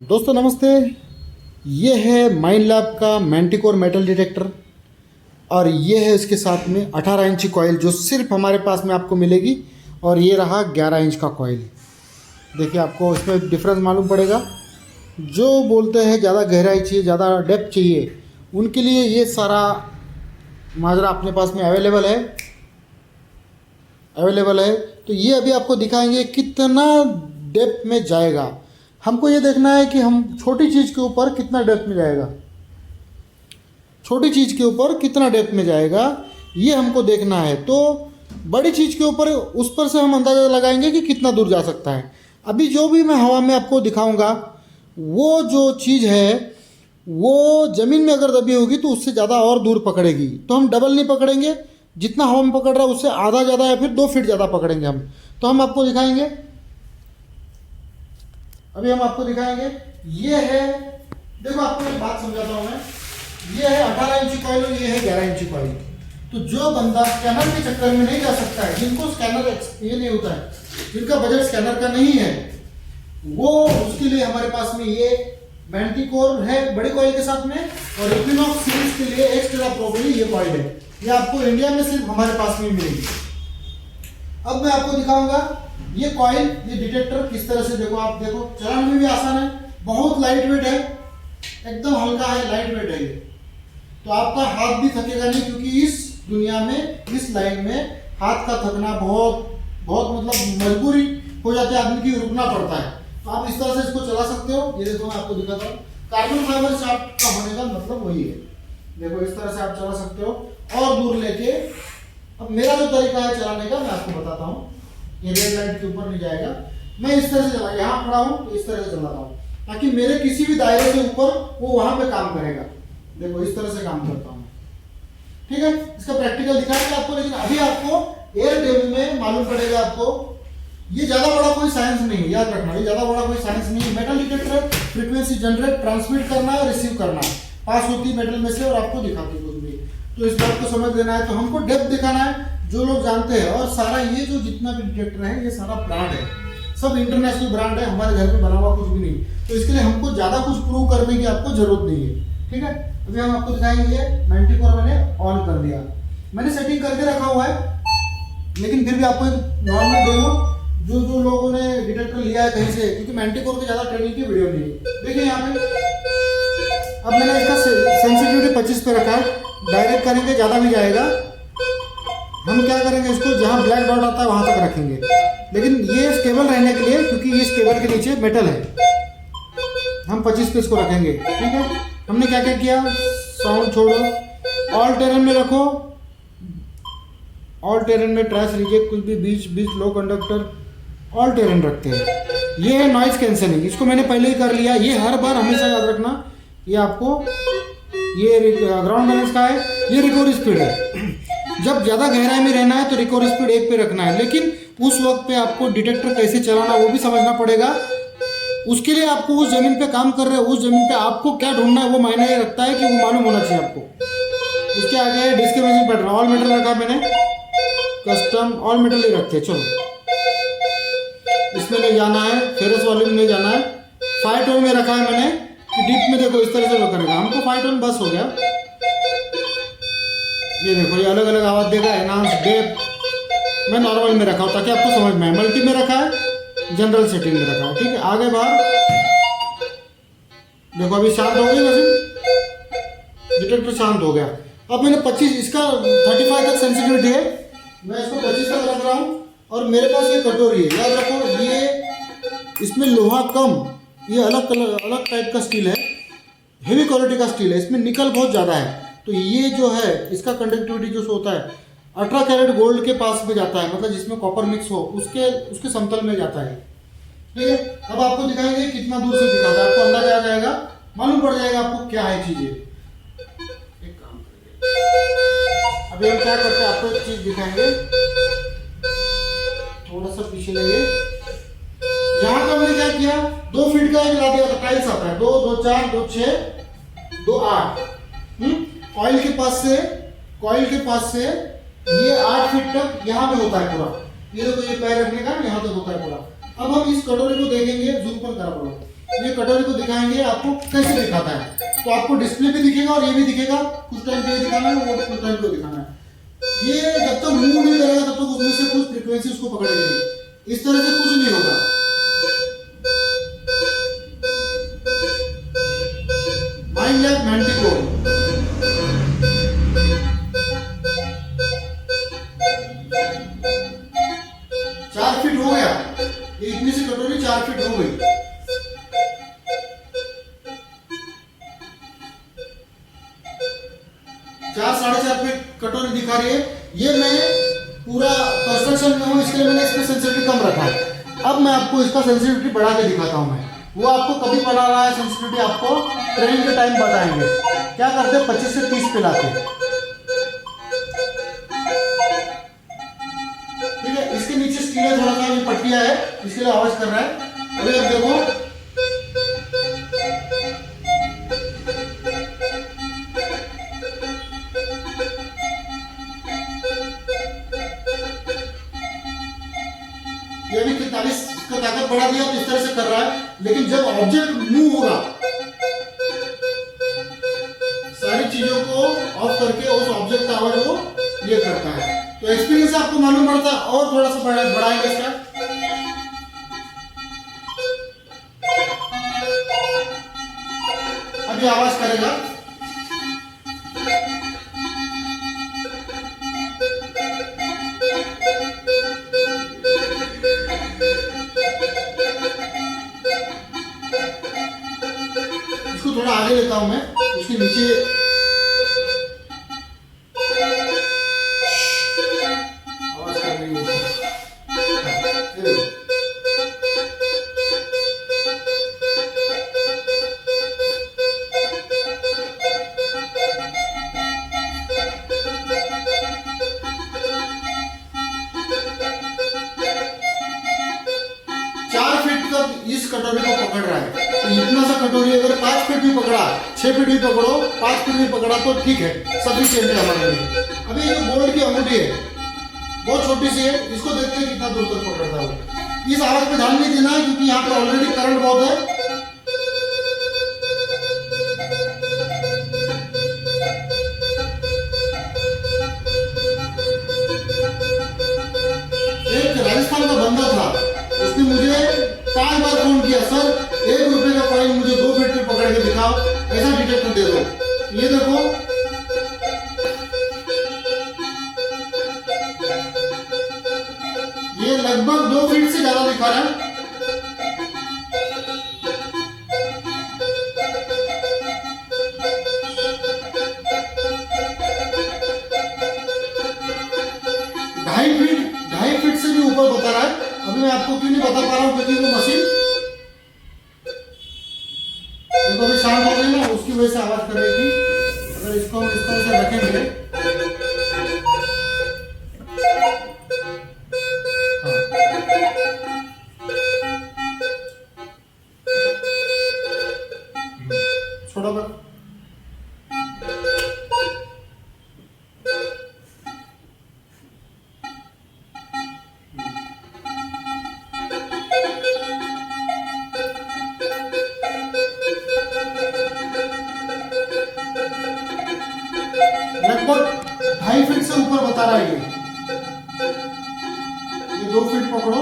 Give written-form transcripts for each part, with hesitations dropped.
दोस्तों नमस्ते। ये है माइन लैब का मैंटिकोर मेटल डिटेक्टर और ये है इसके साथ में 18 इंची कॉइल जो सिर्फ हमारे पास में आपको मिलेगी। और ये रहा 11 इंच का कॉइल। देखिए आपको इसमें डिफरेंस मालूम पड़ेगा। जो बोलते हैं ज़्यादा गहराई चाहिए, ज़्यादा डेप्थ चाहिए, उनके लिए ये सारा माजरा अपने पास में अवेलेबल है। तो ये अभी आपको दिखाएंगे कितना डेप्थ में जाएगा। हमको ये देखना है कि हम छोटी चीज़ के ऊपर कितना डेप्थ में जाएगा, छोटी चीज़ के ऊपर कितना डेप्थ में जाएगा, ये हमको देखना है। तो बड़ी चीज़ के ऊपर उस पर से हम अंदाज़ा लगाएंगे कि कितना दूर जा सकता है। अभी जो भी मैं हवा में आपको दिखाऊंगा, वो जो चीज़ है वो ज़मीन में अगर दबी होगी तो उससे ज़्यादा और दूर पकड़ेगी। तो हम डबल नहीं पकड़ेंगे, जितना हवा में पकड़ रहा है उससे आधा ज़्यादा या फिर 2 फीट ज़्यादा पकड़ेंगे हम। तो हम आपको दिखाएंगे, अभी हम आपको दिखाएंगे। ये है, देखो आपको एक बात समझाता हूँ मैं। ये है 18 इंची कॉइल और ये है 11 इंची कॉइल। तो जो बंदा स्कैनर के चक्कर में नहीं जा सकता है, जिनको स्कैनर ये नहीं होता है, जिनका बजट स्कैनर का नहीं है, वो उसके लिए हमारे पास में ये मैंटिकोर है बड़ी कॉइल के साथ में, और इक्विनॉक्स सीरीज के लिए एक्स्ट्रा प्रोबली ये कॉइल है। ये आपको इंडिया में सिर्फ हमारे पास में मिलेगी। अब मैं आपको दिखाऊंगा ये कॉइल, ये डिटेक्टर किस तरह से। देखो आप देखो, चलाने में भी आसान है, बहुत लाइट वेट है, एकदम हल्का है, लाइट वेट है ये। तो आपका हाथ भी थकेगा नहीं, क्योंकि इस दुनिया में, इस लाइन में हाथ का थकना बहुत मतलब मजबूरी हो जाती है आदमी की, रुकना पड़ता है। तो आप इस तरह से इसको चला सकते हो। ये देखो मैं आपको दिखाता हूँ, कार्बन फाइबर शाफ्ट का होने का मतलब वही है। देखो इस तरह से आप चला सकते हो और दूर लेके। अब मेरा जो तरीका है चलाने का मैं आपको बताता हूँ। ये रेड लाइट के ऊपर नहीं जाएगा, मैं इस तरह से चला, यहाँ खड़ा हूँ तो इस तरह से चलाता हूँ, ताकि मेरे किसी भी दायरे के ऊपर वो वहां पे काम करेगा। देखो इस तरह से काम करता हूँ, ठीक है। इसका प्रैक्टिकल दिखाएंगे आपको, लेकिन अभी आपको एयर डेमो में मालूम पड़ेगा आपको। ये ज्यादा बड़ा कोई साइंस नहीं है, याद रखना, ये ज्यादा बड़ा कोई साइंस नहीं है। Metal detector frequency generate, transmit करना है और रिसीव करना है, पास होती है मेटल में से और आपको दिखाती है कुछ भी। तो इस बात को समझ लेना है। तो हमको डेप्थ दिखाना है, जो लोग जानते हैं। और सारा ये जो जितना भी डिटेक्टर है, ये सारा ब्रांड है, सब इंटरनेशनल ब्रांड है, हमारे घर में बना हुआ कुछ भी नहीं। तो इसके लिए हमको ज्यादा कुछ प्रूव करने की आपको जरूरत नहीं है, ठीक है। अभी हम आपको दिखाएंगे। ये मैंटिकोर मैंने ऑन कर दिया, मैंने सेटिंग करके रखा हुआ है, लेकिन फिर भी आपको एक नॉर्मल डेमो, जो लोगों ने डिटेक्टर लिया है कहीं से, क्योंकि मैंटिकोर के ज्यादा ट्रेनिंग की वीडियो नहीं है। देखिए यहाँ पे अब मैंने इसका सेंसिटिविटी 25 पे रखा है। डायरेक्ट करेंगे ज्यादा भी जाएगा। हम क्या करेंगे, इसको जहां ब्लैक डॉट आता है वहां तक रखेंगे, लेकिन ये स्टेबल रहने के लिए, क्योंकि इस केबल के नीचे मेटल है, हम 25 पे इसको रखेंगे, ठीक है। हमने क्या क्या किया, साउंड छोड़ो, ऑल टेरेन में रखो, ऑल टेरेन में ट्रैश रिजेक्ट, कुछ भी बीच लो कंडक्टर, ऑल टेरेन रखते हैं। ये है नॉइज कैंसलिंग, इसको मैंने पहले ही कर लिया। ये हर बार हमेशा याद रखना, ये आपको, ये ग्राउंड बैलेंस का है, ये रिकवरी स्पीड है। जब ज़्यादा गहराई में रहना है तो रिकवरी स्पीड 1 पे रखना है, लेकिन उस वक्त पे आपको डिटेक्टर कैसे चलाना वो भी समझना पड़ेगा। उसके लिए आपको उस जमीन पे काम कर रहे हो, उस जमीन पे आपको क्या ढूंढना है वो मायने रखता है, कि वो मालूम होना चाहिए आपको। उसके आगे है डिस्क्रिमिनेशन पैटर्न, ऑल मेटल रखा मैंने, कस्टम ऑल मेटल ही रखते हैं। चलो इसमें नहीं जाना है, फेरस वॉल्यूम नहीं जाना है, 5 टोन में रखा है मैंने, कि डीप में देखो इस तरह से वो करेगा, हमको 5 टोन बस हो गया। ये देखो ये अलग अलग आवाज देगा, एनहांस, डेप्थ। मैं नॉर्मल में रखा हूँ ताकि आपको समझ में आए, मल्टी में रखा है, जनरल सेटिंग में रखा है, ठीक है। आगे बाहर देखो, अभी शांत हो गई, वैसे डिटेक्टर शांत हो गया। अब मैंने 25, इसका 35 तक सेंसिटिविटी है, मैं इसको 25 तक रख रहा हूँ। और मेरे पास ये कटोरी है, याद रखो, ये इसमें लोहा कम, ये अलग टाइप का स्टील है, हेवी क्वालिटी का स्टील है, इसमें निकल बहुत ज़्यादा है। तो ये जो है इसका कंडक्टिविटी जो होता है 18 कैरेट गोल्ड के पास में जाता है, मतलब जिसमें कॉपर मिक्स हो उसके समतल में जाता है, ठीक है। अब आपको दिखाएंगे कितना दूर से दिखाता है, आपको अंदाजा आ जाएगा, मालूम पड़ जाएगा आपको क्या है चीजें। एक काम करिए, अभी हम क्या करते हैं, आपको एक चीज दिखाएंगे, थोड़ा सा पीछे लेंगे। यहाँ पर हमने क्या किया, 2 फीट का एक ला दिया था, टाइल्स आता है, 2, 2, 4, 2, 6, 2, 8। कॉइल के पास से ये 8 फीट तक यहाँ पे होता है पूरा। ये देखो, ये पैर रखने का यहाँ तक होता है पूरा। अब हम इस कटोरी को देखेंगे, जूम पर करा पड़ो, ये कटोरी को दिखाएंगे आपको कैसे दिखाता है। तो आपको डिस्प्ले भी दिखेगा और ये भी दिखेगा, कुछ टाइम के लिए दिखाना है, वो कुछ टाइम को दिखाना है। ये जब तक मूव नहीं करेगा तब तक उसमें से कुछ फ्रीक्वेंसी उसको पकड़ेगी। इस तरह से कुछ नहीं होगा। माइंड लैब मैंटिकोर, 4 फीट हो गया। ये इतनी सी कटोरी 4 फीट हो गई। 4-4.5 फीट कटोरी दिखा रही है। ये मैं पूरा कंस्ट्रक्शन में हूँ, इसलिए मैंने इसमें सेंसिटिविटी कम रखा है। अब मैं आपको इसका सेंसिटिविटी बढ़ा के दिखाता हूँ। मैं वो आपको कभी बढ़ा रहा है सेंसिटिविटी, आपको ट्रेनिंग के टाइम बताएंगे। क्या करते हैं, 25 से 30 पे लाते। ठीक है, इसके नीचे स्टील है, थोड़ा सा ये पट्टिया है, इसके लिए आवाज कर रहा है। अभी अब देखो, ये भी 43 का ताकत बढ़ा दिया, तो इस तरह से कर रहा है। लेकिन जब ऑब्जेक्ट मूव होगा, सारी चीजों को ऑफ करके उस ऑब्जेक्ट का आवाज वो ये करता है। तो एक्सपीरियंस से आपको मालूम पड़ता है। और थोड़ा सा बढ़ाएंगे इसका। अभी आवाज करेगा। इसको थोड़ा आगे लेता हूं मैं, उसके नीचे आवाज कर रही है। 4 फीट तक इस कटोरी को पकड़ रहा है। तो इतना सा कटोरी अगर 5 फीट भी पकड़ा, 6 फीट भी पकड़ो, 5 फीट भी पकड़ा तो ठीक है, सफिशिएंट है हमारे लिए। अभी ये गोल्ड की अंगूठी है, बहुत छोटी सी है, इसको देखते हैं कितना दूर तक पकड़ता है। इस आवाज पे ध्यान नहीं देना है, क्योंकि यहाँ पे ऑलरेडी करंट बहुत है। एक राजस्थान का बंदा था, उसने मुझे 5 बार फोन किया, सर 1 रुपए का कॉइन मुझे 2 फीट पे पकड़ के दिखाओ, ऐसा डिटेक्टर दे दो। ये देखो, ये लगभग 2 फीट से ज्यादा दिखा रहा है। ढाई फीट से भी ऊपर बता रहा है। अभी मैं आपको क्यों नहीं बता पा रहा हूँ, क्योंकि वो मशीन देखो अभी शांत हो गई ना, उसकी वजह से आवाज कर रही थी। अगर इसको हम इस तरह से रखेंगे, छोटा कर, लगभग 2.5 फीट से ऊपर बता रहा है। ये 2 फीट पकड़ो,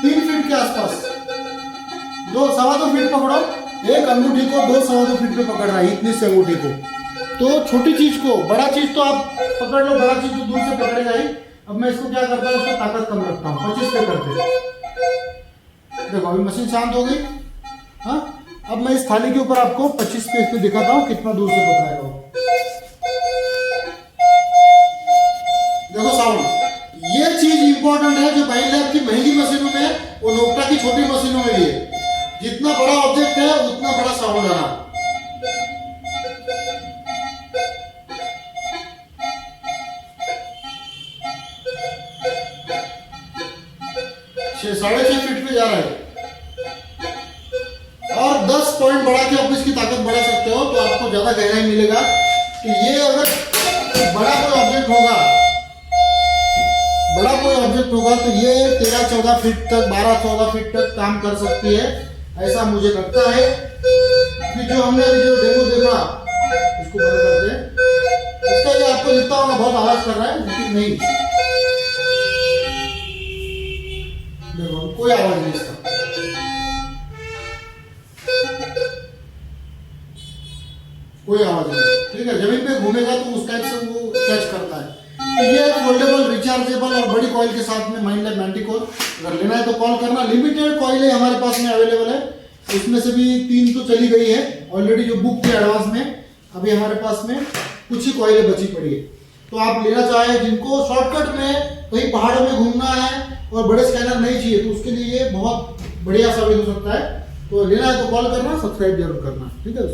3 फीट के आसपास, 2-2.25 फीट पकड़ो। एक अंगूठी को 2-2.25 फीट पे पकड़ रहा है, इतनी से अंगूठी को। तो छोटी चीज को, बड़ा चीज तो आप पकड़ लो, बड़ा चीज तो दूर से पकड़ेगा ही। अब मैं इसको क्या करता हूँ, इसका ताकत कम रखता हूँ, 25 पे करते। देखो अभी मशीन शांत हो गई। हाँ, अब मैं इस थाली के ऊपर आपको 25 पे दिखाता हूँ कितना दूर से पकड़ेगा। देखो साउंड, ये चीज इंपॉर्टेंट है जो बाइक लैब की महंगी मशीनों में, वो नोक्टा की छोटी मशीनों में भी है। जितना बड़ा ऑब्जेक्ट है उतना बड़ा साउंड आना। 6.5 फीट पे जा रहा है। और 10 पॉइंट बढ़ा के आप इसकी ताकत बढ़ा सकते हो, तो आपको ज्यादा गहराई मिलेगा। तो ये अगर बड़ा कोई ऑब्जेक्ट होगा, तो ये 13-14 फीट तक, 12-14 फीट तक काम कर सकती है। ऐसा मुझे लगता है कि जो हमने अभी जो डेमो देखा, इसको बंद करते हैं। इसका ये आपको दिखता होगा बहुत आवाज कर रहा है, लेकिन नहीं, देखो कोई आवाज नहीं इसका, कोई आवाज नहीं। ठीक है, जमीन पे घूमेगा तो उस टाइप से वो कैच करता है। तो ये फोल्डेबल, रिचार्जेबल और बड़ी कॉइल के साथ में माइंडलैब मैंटिकोर, अगर लेना है तो कॉल करना। लिमिटेड कॉइल है हमारे पास में अवेलेबल है, इसमें से भी 3 तो चली गई है ऑलरेडी जो बुक थी एडवांस में। अभी हमारे पास में कुछ ही कॉइलें बची पड़ी है। तो आप लेना चाहे, जिनको शॉर्टकट में कहीं पहाड़ों में घूमना है और बड़े स्कैनर नहीं चाहिए, तो उसके लिए ये बहुत बढ़िया साबित हो सकता है। तो लेना है तो कॉल करना, सब्सक्राइब जरूर करना। ठीक है।